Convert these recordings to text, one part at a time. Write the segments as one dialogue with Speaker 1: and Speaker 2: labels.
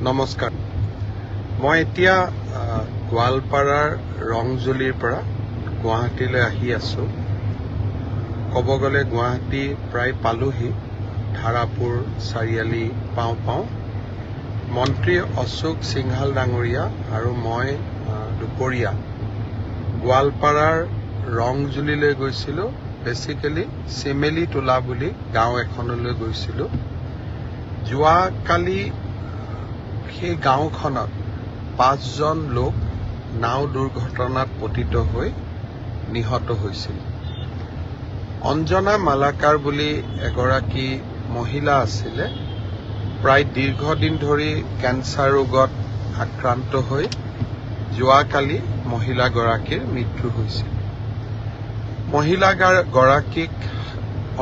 Speaker 1: নমস্কাৰ মই এতিয়া গোৱালপাৰাৰ ৰংজুলিৰ পৰা গুৱাহাটীলৈ আহি আছো ক'ব গ'লে গুৱাহাটী প্ৰায় পালোহি ধাৰাপুৰ চাৰিআলি পাওঁ মন্ত্ৰী অশোক সিংহাল ডাঙৰীয়া আৰু মই দুপৰীয়া গোৱালপাৰাৰ ৰংজুলিলৈ গৈছিলো বেসিক্যালি চিমেলি তোলা বুলি গাঁও এখনলৈ গৈছিলো যোৱাকালি সেই গাঁওখনত 5জন লোক নাও দুৰ্ঘটনাত পতিত হৈ নিহত হৈছিল অঞ্জনা মালাকাৰ বুলি এগৰাকী মহিলা আছিলে প্ৰায় দীৰ্ঘদিন ধৰি কেন্সাৰ ৰোগত আক্ৰান্ত হৈ যোৱাকালি মহিলাগৰাকীৰ মৃত্যু হৈছিল মহিলাগৰাকীক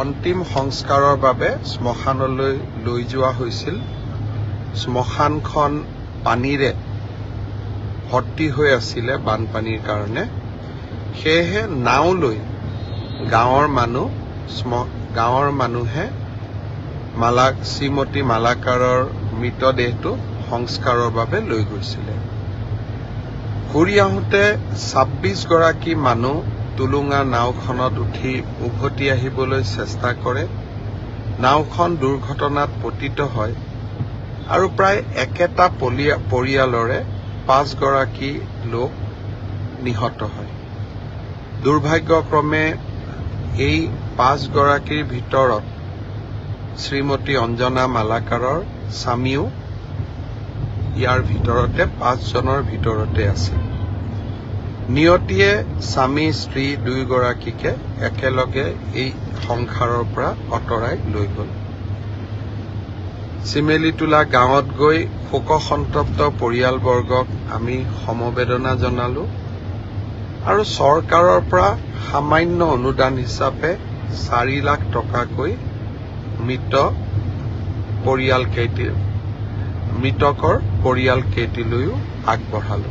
Speaker 1: অন্তিম সংস্কাৰৰ বাবে শ্মশানলৈ লৈ যোৱা হৈছিল শ্মশানখন পানীৰে ভৰ্তি হৈ আছিলে বানপানীৰ কাৰণে সেয়েহে নাও লৈ গাঁৱৰ মানুহে শ্ৰীমতী মালাকাৰৰ মৃতদেহটো সংস্কাৰৰ বাবে লৈ গৈছিলে ঘূৰি আহোঁতে 26 গৰাকী মানুহ টুলুঙা নাওখনত উঠি উভতি আহিবলৈ চেষ্টা কৰে নাওখন দুৰ্ঘটনাত পতিত হয় আৰু প্ৰায় একেটা পৰিয়ালৰে 5 গৰাকী লোক নিহত হয় দুৰ্ভাগ্যক্ৰমে এই 5 গৰাকীৰ ভিতৰত শ্ৰীমতী অঞ্জনা মালাকাৰৰ স্বামীও ইয়াৰ ভিতৰতে 5 জনৰ ভিতৰতে আছে নিয়তিয়ে স্বামী স্ত্ৰী 2 গৰাকীকে একেলগে এই সংসাৰৰ পৰা অতৰাই লৈ গ'ল চিমেলিতোলা গাঁৱত গৈ শোকসন্তপ্ত পৰিয়ালবৰ্গক আমি সমবেদনা জনালো আৰু চৰকাৰৰ পৰা সামান্য অনুদান হিচাপে 4 লাখ টকাকৈ মৃতকৰ পৰিয়ালকেইটিলৈও আগবঢ়ালো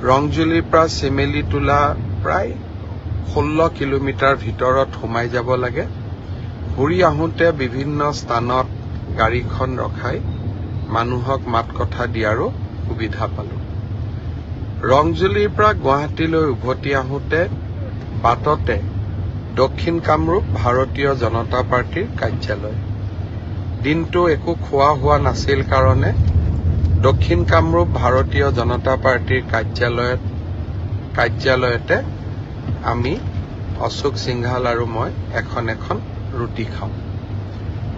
Speaker 1: ৰংজুলিৰ পৰা চিমেলিতোলা প্ৰায় 16 কিলোমিটাৰ ভিতৰত সোমাই যাব লাগে ঘূৰি আহোঁতে বিভিন্ন স্থানত গাড়ীখন ৰখাই মানুহক মাত কথা দিয়াৰো সুবিধা পালো ৰংজুলিৰ পৰা গুৱাহাটীলৈ উভতি আহোঁতে বাটতে দক্ষিণ কামৰূপ ভাৰতীয় জনতা পাৰ্টিৰ কাৰ্যালয় দিনটো একো খোৱা হোৱা নাছিল কাৰণে দক্ষিণ কামৰূপ ভাৰতীয় জনতা পাৰ্টিৰ কাৰ্যালয়তে আমি অশোক সিংহাল আৰু মই এখন ৰুটি খাওঁ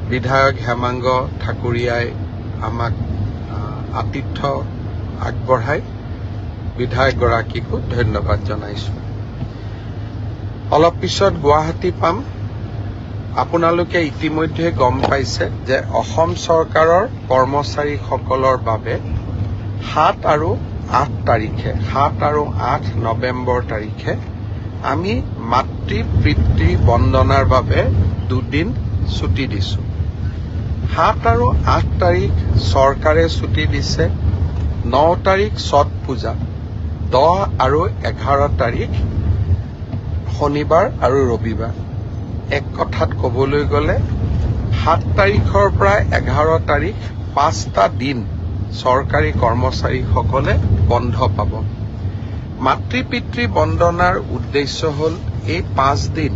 Speaker 1: বিধায়ক হেমাংগ ঠাকুৰীয়াই আমাক আতিথ্য আগবঢ়াই বিধায়কগৰাকীকো ধন্যবাদ জনাইছো অলপ পিছত গুৱাহাটী পাম আপোনালোকে ইতিমধ্যে গম পাইছে যে অসম চৰকাৰৰ কৰ্মচাৰীসকলৰ বাবে 7 আৰু 8 নৱেম্বৰ তাৰিখে আমি মাতৃ পিতৃ বন্দনাৰ বাবে 2 দিন ছুটি দিছো 7 আৰু 8 তাৰিখ চৰকাৰে ছুটি দিছে 9 তাৰিখ ছট পূজা 10 আৰু 11 তাৰিখ শনিবাৰ আৰু ৰবিবাৰ এক কথাত ক'বলৈ গ'লে 7 তাৰিখৰ পৰা 11 তাৰিখ 5টা দিন চৰকাৰী কৰ্মচাৰীসকলে বন্ধ পাব মাতৃ পিতৃ বন্দনাৰ উদ্দেশ্য হ'ল এই 5 দিন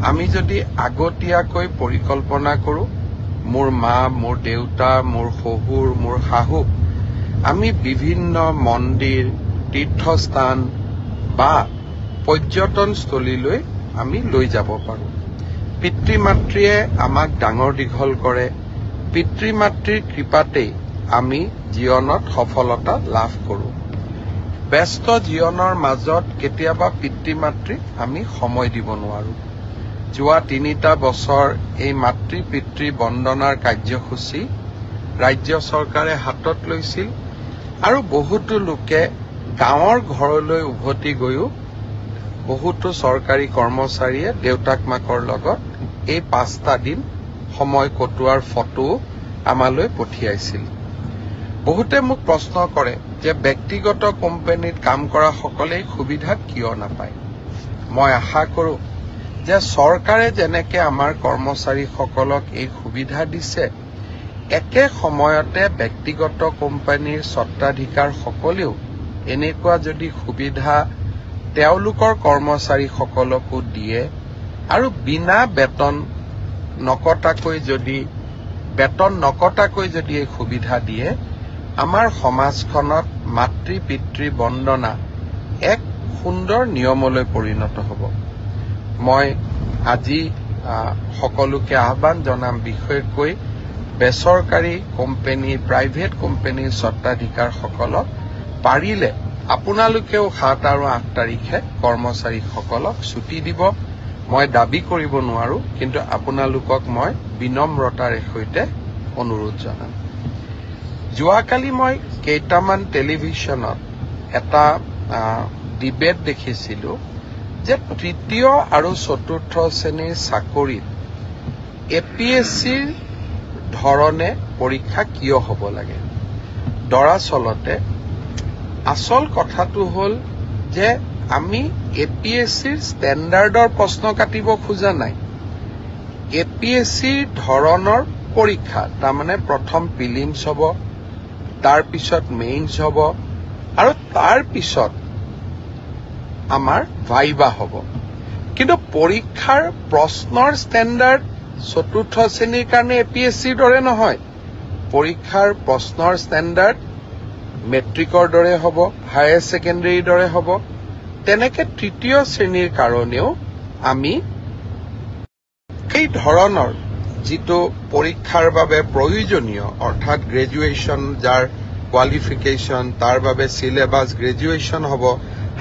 Speaker 1: আমি যদি আগতীয়াকৈ পৰিকল্পনা কৰোঁ মোৰ মা মোৰ দেউতা মোৰ শহুৰ মোৰ শাহু আমি বিভিন্ন মন্দিৰ তীৰ্থস্থান বা পৰ্যটনস্থলীলৈ আমি লৈ যাব পাৰোঁ পিতৃ মাতৃয়ে আমাক ডাঙৰ দীঘল কৰে পিতৃ মাতৃৰ কৃপাতেই আমি জীৱনত সফলতা লাভ কৰোঁ ব্যস্ত জীৱনৰ মাজত কেতিয়াবা পিতৃ মাতৃক আমি সময় দিব নোৱাৰোঁ যোৱা 3টা বছৰ এই মাতৃ পিতৃ বন্দনাৰ কাৰ্যসূচী ৰাজ্য চৰকাৰে হাতত লৈছিল আৰু বহুতো লোকে গাঁৱৰ ঘৰলৈ উভতি গৈও বহুতো চৰকাৰী কৰ্মচাৰীয়ে দেউতাক মাকৰ লগত এই 5টা দিন সময় কটোৱাৰ ফটো আমালৈ পঠিয়াইছিল বহুতে মোক প্ৰশ্ন কৰে যে ব্যক্তিগত কোম্পানীত কাম কৰা সকলে সুবিধা কিয় নাপায় মই আশা কৰোঁ যে চৰকাৰে যেনেকৈ আমাৰ কৰ্মচাৰীসকলক এই সুবিধা দিছে একে সময়তে ব্যক্তিগত কোম্পানীৰ স্বত্বাধিকাৰ সকলেও এনেকুৱা যদি সুবিধা তেওঁলোকৰ কৰ্মচাৰীসকলকো দিয়ে আৰু বিনা বেতন নকটাকৈ যদি এই সুবিধা দিয়ে আমাৰ সমাজখনত মাতৃ পিতৃ বন্দনা এক সুন্দৰ নিয়মলৈ পৰিণত হ'ব। মই আজি সকলোকে আহ্বান জনাম বিশেষকৈ বেচৰকাৰী কোম্পানী প্ৰাইভেট কোম্পানীৰ স্বত্বাধিকাৰসকলক পাৰিলে আপোনালোকেও 7 আৰু 8 তাৰিখে কৰ্মচাৰীসকলক ছুটি দিব। মই দাবী কৰিব নোৱাৰো, কিন্তু আপোনালোকক মই বিনম্ৰতাৰে সৈতে অনুৰোধ জনাম। যোৱাকালি মই কেইটামান টেলিভিছনত এটা ডিবেট দেখিছিলো যে তৃতীয় আৰু চতুৰ্থ শ্ৰেণীৰ চাকৰিত APSCৰ ধৰণে পৰীক্ষা কিয় হ'ব লাগে। দৰাচলতে আসল কথাটো হ'ল যে আমি APSCৰ ষ্টেণ্ডাৰ্ডৰ প্ৰশ্ন কাটিব খোজা নাই। APSCৰ ধৰণৰ পৰীক্ষা তাৰমানে প্ৰথম প্ৰিলিমছ হ'ব, তাৰ পিছত মেইনছ হ'ব আৰু তাৰ পিছত আমাৰ ভাইবা হ'ব। কিন্তু পৰীক্ষাৰ প্ৰশ্নৰ ষ্টেণ্ডাৰ্ড চতুৰ্থ শ্ৰেণীৰ কাৰণে APSCৰ দৰে নহয়। পৰীক্ষাৰ প্ৰশ্নৰ ষ্টেণ্ডাৰ্ড মেট্ৰিকৰ দৰে হ'ব, হায়াৰ ছেকেণ্ডেৰীৰ দৰে হ'ব। তেনেকে তৃতীয় শ্ৰেণীৰ কাৰণেও আমি এই ধৰণৰ যিটো পৰীক্ষাৰ বাবে প্ৰয়োজনীয় অৰ্থাৎ গ্ৰেজুৱেশ্যন যাৰ কোৱালিফিকেশ্যন তাৰ বাবে সিলেবাছ গ্ৰেজুৱেশ্যন হ'ব,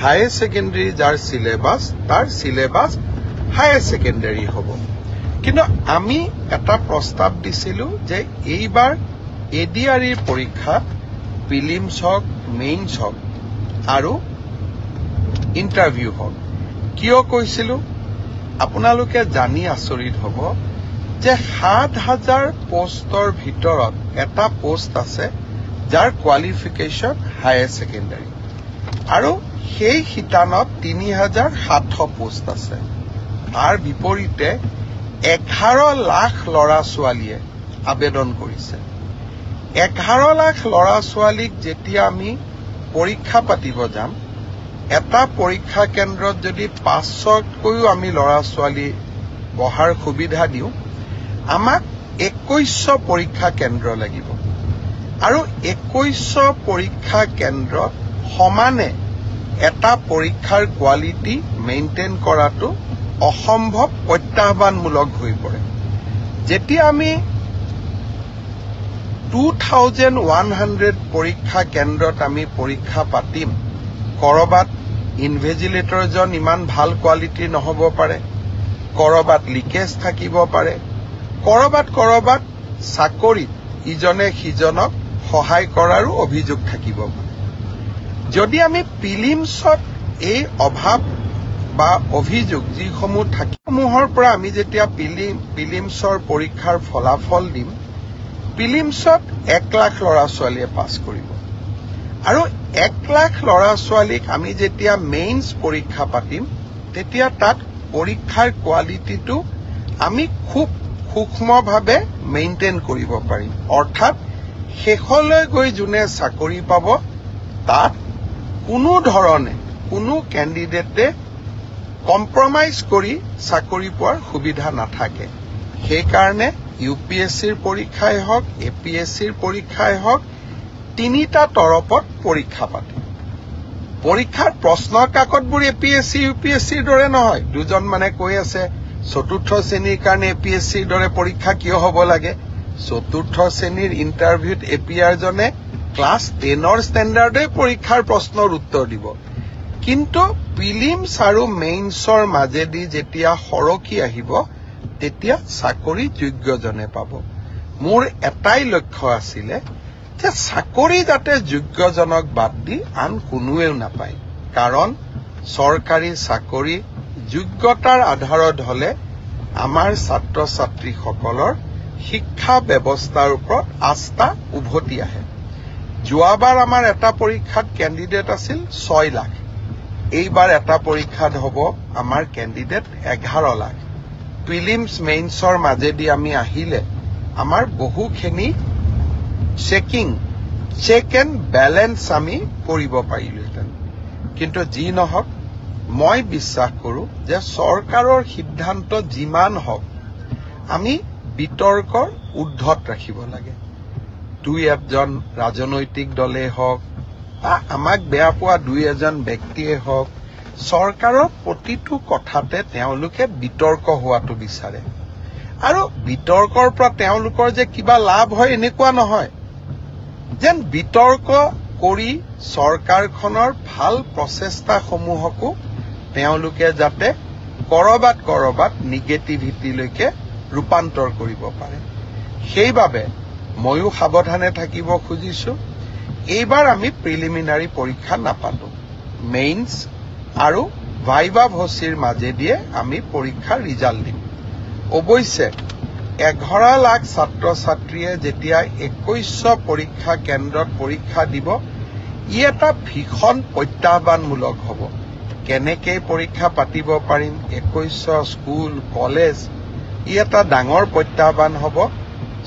Speaker 1: হায়াৰ ছেকেণ্ডেৰী যাৰ সিলেবাছ তাৰ সিলেবাছ হায়াৰ ছেকেণ্ডেৰী হ'ব। কিন্তু আমি এটা প্ৰস্তাৱ দিছিলো যে এইবাৰ ADREৰ পৰীক্ষাত প্ৰিলিমছ হওক, মেইনছ হওক আৰু ইণ্টাৰভিউ হওক। কিয় কৈছিলো আপোনালোকে জানি আচৰিত হ'ব যে 7,000 পোষ্টৰ ভিতৰত এটা পোষ্ট আছে যাৰ কোৱালিফিকেশ্যন হায়াৰ ছেকেণ্ডেৰী আৰু সেই শিতানত 3,700 পোষ্ট আছে। তাৰ বিপৰীতে 11 লাখ ল'ৰা ছোৱালীয়ে আবেদন কৰিছে। 11 লাখ ল'ৰা ছোৱালীক যেতিয়া আমি পৰীক্ষা পাতিব যাম, এটা পৰীক্ষা কেন্দ্ৰত যদি 500কৈও আমি ল'ৰা ছোৱালী বহাৰ সুবিধা দিওঁ, আমাক 2100 পৰীক্ষা কেন্দ্ৰ লাগিব আৰু 2100 পৰীক্ষা কেন্দ্ৰত সমানে এটা পৰীক্ষাৰ কোৱালিটি মেইনটেইন কৰাটো অসম্ভৱ, প্ৰত্যাহ্বানমূলক হৈ পৰে। যেতিয়া আমি 2100 পৰীক্ষা কেন্দ্ৰত আমি পৰীক্ষা পাতিম, কৰবাত ইনভেজিলেটৰজন ইমান ভাল কোৱালিটিৰ নহ'ব পাৰে, কৰবাত লিকেজ থাকিব পাৰে, কৰবাত চাকৰিত ইজনে সিজনক সহায় কৰাৰো অভিযোগ থাকিব পাৰে। যদি আমি প্ৰিলিমছত এই অভাৱ বা অভিযোগ যিসমূহ থাকিসমূহৰ পৰা আমি যেতিয়া প্ৰিলিমছৰ পৰীক্ষাৰ ফলাফল দিম, প্ৰিলিমছত 1 লাখ ল'ৰা ছোৱালীয়ে পাছ কৰিব আৰু 1 লাখ ল'ৰা ছোৱালীক আমি যেতিয়া মেইনছ পৰীক্ষা পাতিম, তেতিয়া তাত পৰীক্ষাৰ কোৱালিটিটো আমি খুব সূক্ষ্মভাৱে মেইনটেইন কৰিব পাৰিম। অৰ্থাৎ শেষলৈ গৈ যোনে চাকৰি পাব, তাত কোনো ধৰণে কোনো কেণ্ডিডেটে কম্প্ৰমাইজ কৰি চাকৰি পোৱাৰ সুবিধা নাথাকে। সেইকাৰণে UPSCৰ পৰীক্ষাই হওক, APSCৰ পৰীক্ষাই হওক, 3টা তৰপত পৰীক্ষা পাতে। পৰীক্ষাৰ প্ৰশ্নৰ কাকতবোৰ APSC UPSCৰ দৰে নহয়। দুজন মানে কৈ আছে চতুৰ্থ শ্ৰেণীৰ কাৰণে APSCৰ দৰে পৰীক্ষা কিয় হ'ব লাগে। চতুৰ্থ শ্ৰেণীৰ ইণ্টাৰভিউত APR জনে ক্লাছ 10ৰ ষ্টেণ্ডাৰ্ডে পৰীক্ষাৰ প্ৰশ্নৰ উত্তৰ দিব, কিন্তু প্ৰিলিমছ আৰু মেইনছৰ মাজেদি যেতিয়া সৰকি আহিব, তেতিয়া চাকৰি যোগ্যজনে পাব। মোৰ এটাই লক্ষ্য আছিলে যে চাকৰি যাতে যোগ্যজনক বাদ দি আন কোনোৱেও নাপায়। কাৰণ চৰকাৰী চাকৰি যোগ্যতাৰ আধাৰত হলে আমাৰ ছাত্ৰ ছাত্ৰীসকলৰ শিক্ষা ব্যৱস্থাৰ ওপৰত আস্থা উভতি আহে। যোৱাবাৰ আমাৰ এটা পৰীক্ষাত কেণ্ডিডেট আছিল 6 লাখ, এইবাৰ এটা পৰীক্ষাত হ'ব আমাৰ কেণ্ডিডেট 11 লাখ। প্ৰিলিমছ মেইনছৰ মাজেদি আমি আহিলে আমাৰ বহুখিনি চেক এণ্ড বেলেঞ্চ আমি কৰিব পাৰিলোহেঁতেন। কিন্তু যি নহওক, মই বিশ্বাস কৰোঁ যে চৰকাৰৰ সিদ্ধান্ত যিমান হওক আমি বিতৰ্কৰ ঊৰ্ধত ৰাখিব লাগে। দুই এজন ৰাজনৈতিক দলেই হওক বা আমাক বেয়া পোৱা দুই এজন ব্যক্তিয়ে হওক, চৰকাৰৰ প্ৰতিটো কথাতে তেওঁলোকে বিতৰ্ক হোৱাটো বিচাৰে। আৰু বিতৰ্কৰ পৰা তেওঁলোকৰ যে কিবা লাভ হয় এনেকুৱা নহয়, যেন বিতৰ্ক কৰি চৰকাৰখনৰ ভাল প্ৰচেষ্টাসমূহকো তেওঁলোকে যাতে কৰবাত নিগেটিভিটিলৈকে ৰূপান্তৰ কৰিব পাৰে। সেইবাবে ময়ো সাৱধানে থাকিব খুজিছো। এইবাৰ আমি প্ৰিলিমিনাৰী পৰীক্ষা নাপাতো, মেইনছ আৰু ভাইবা ভচিৰ মাজেদিয়ে আমি পৰীক্ষাৰ ৰিজাল্ট দিম। অৱশ্যে 11 লাখ ছাত্ৰ ছাত্ৰীয়ে যেতিয়া 2100 পৰীক্ষা কেন্দ্ৰত পৰীক্ষা দিব, ই এটা ভীষণ প্ৰত্যাহ্বানমূলক হ'ব। কেনেকৈ পৰীক্ষা পাতিব পাৰিম, 2100 স্কুল কলেজ, ই এটা ডাঙৰ প্ৰত্যাহ্বান হ'ব।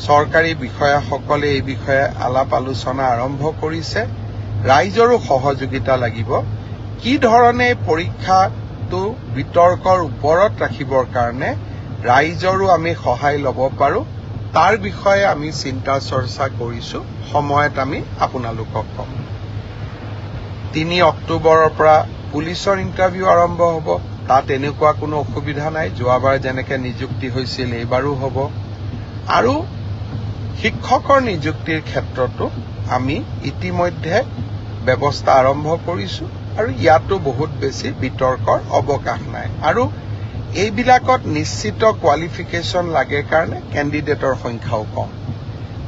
Speaker 1: চৰকাৰী বিষয়াসকলে এই বিষয়ে আলাপ আলোচনা আৰম্ভ কৰিছে। ৰাইজৰো সহযোগিতা লাগিব। কি ধৰণে পৰীক্ষাটো বিতৰ্কৰ ওপৰত ৰাখিবৰ কাৰণে ৰাইজৰো আমি সহায় ল'ব পাৰোঁ, তাৰ বিষয়ে আমি চিন্তা চৰ্চা কৰিছো। সময়ত আমি আপোনালোকক কম। 3 অক্টোবৰৰ পৰা পুলিচৰ ইণ্টাৰভিউ আৰম্ভ হ'ব। তাত এনেকুৱা কোনো অসুবিধা নাই, যোৱাবাৰ যেনেকৈ নিযুক্তি হৈছিল এইবাৰো হ'ব। আৰু শিক্ষকৰ নিযুক্তিৰ ক্ষেত্ৰতো আমি ইতিমধ্যে ব্যৱস্থা আৰম্ভ কৰিছো আৰু ইয়াতো বহুত বেছি বিতৰ্কৰ অৱকাশ নাই। আৰু এইবিলাকত নিশ্চিত কোৱালিফিকেশ্যন লাগে কাৰণে কেণ্ডিডেটৰ সংখ্যাও কম।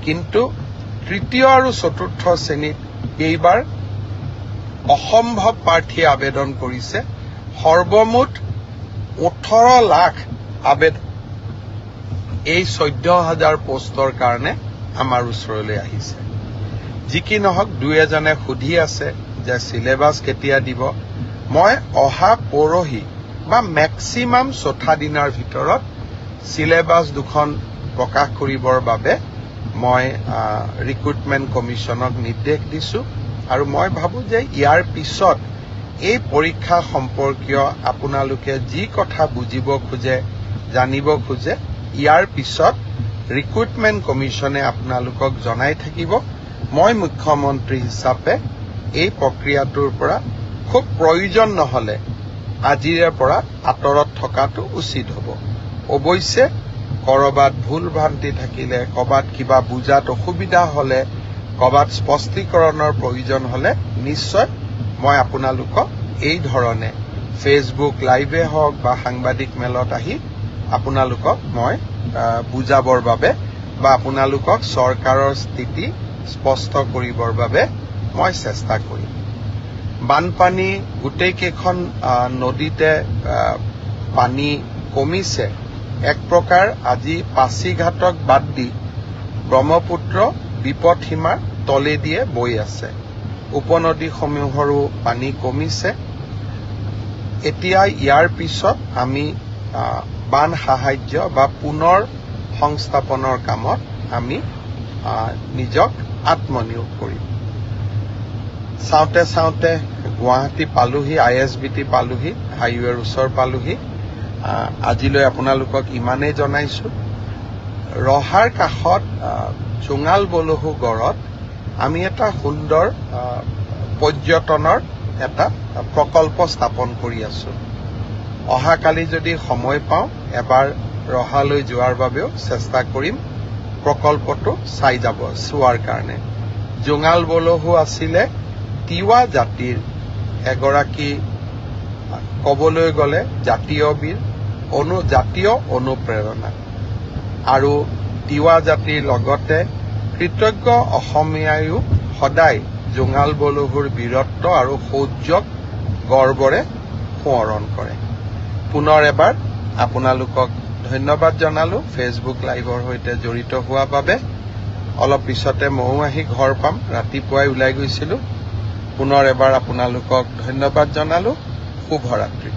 Speaker 1: কিন্তু তৃতীয় আৰু চতুৰ্থ শ্ৰেণীত এইবাৰ অসম্ভৱ প্ৰাৰ্থীয়ে আবেদন কৰিছে। সৰ্বমুঠ 18 লাখ আবেদন এই 14,000 পোষ্টৰ কাৰণে আমাৰ ওচৰলৈ আহিছে। যি কি নহওক, দুই এজনে সুধি আছে যে চিলেবাছ কেতিয়া দিব। মই অহা পৰহি বা মেক্সিমাম 4 দিনৰ ভিতৰত চিলেবাছ দুখন প্ৰকাশ কৰিবৰ বাবে মই ৰিক্ৰুটমেণ্ট কমিশ্যনক নিৰ্দেশ দিছো। আৰু মই ভাবো যে ইয়াৰ পিছত এই পৰীক্ষা সম্পৰ্কীয় আপোনালোকে যি কথা বুজিব খোজে, জানিব খোজে, ইয়াৰ পিছত ৰিক্ৰুটমেণ্ট কমিশ্যনে আপোনালোকক জনাই থাকিব। মই মুখ্যমন্ত্ৰী হিচাপে এই প্ৰক্ৰিয়াটোৰ পৰা খুব প্ৰয়োজন নহলে আজিৰে পৰা আঁতৰত থকাটো উচিত হ'ব। অৱশ্যে কৰবাত ভুল ভ্ৰান্তি থাকিলে, কৰবাত কিবা বুজাত অসুবিধা হলে, কৰবাত স্পষ্টীকৰণৰ প্ৰয়োজন হলে নিশ্চয় মই আপোনালোকক এই ধৰণে ফেচবুক লাইভে হওক বা সাংবাদিক মেলত আহি আপোনালোকক মই বুজাবৰ বাবে বা আপোনালোকক চৰকাৰৰ স্থিতি স্পষ্ট কৰিবৰ বাবে মই চেষ্টা কৰিম। বানপানী গোটেই কেইখন নদীতে পানী কমিছে। এক প্ৰকাৰ আজি পাছিঘাটক বাদ দি ব্ৰহ্মপুত্ৰ বিপদসীমাৰ তলেদিয়ে বৈ আছে। উপনদীসমূহৰো পানী কমিছে। এতিয়া ইয়াৰ পিছত আমি বান সাহায্য বা পুনৰ সংস্থাপনৰ কামত আমি নিজক আত্মনিয়োগ কৰিম। চাওঁতে চাওঁতে গুৱাহাটী পালোহি, ISBT পালোহি, হাইৱেৰ ওচৰ পালোহি। আজিলৈ আপোনালোকক ইমানেই জনাইছো। ৰহাৰ কাষত জোঙাল বলহু গড়ত আমি এটা সুন্দৰ পৰ্যটনৰ এটা প্ৰকল্প স্থাপন কৰি আছো। অহাকালি যদি সময় পাওঁ এবাৰ ৰহালৈ যোৱাৰ বাবেও চেষ্টা কৰিম, প্ৰকল্পটো চাই যাব চোৱাৰ কাৰণে। জোঙাল বলহু আছিলে তিৱা জাতিৰ এগৰাকী, ক'বলৈ গ'লে জাতীয় বীৰ, জাতীয় অনুপ্ৰেৰণা। আৰু তিৱা জাতিৰ লগতে কৃতজ্ঞ অসমীয়ায়ো সদায় জোঙাল বলহুৰ বীৰত্ব আৰু শৌৰ্যক গৰ্বৰে সোঁৱৰণ কৰে। পুনৰ এবাৰ আপোনালোকক ধন্যবাদ জনালো ফেচবুক লাইভৰ সৈতে জড়িত হোৱাৰ বাবে। অলপ পিছতে ময়ো আহি ঘৰ পাম, ৰাতিপুৱাই ওলাই গৈছিলো। পুনৰ এবাৰ আপোনালোকক ধন্যবাদ জনালো। শুভৰাত্ৰি।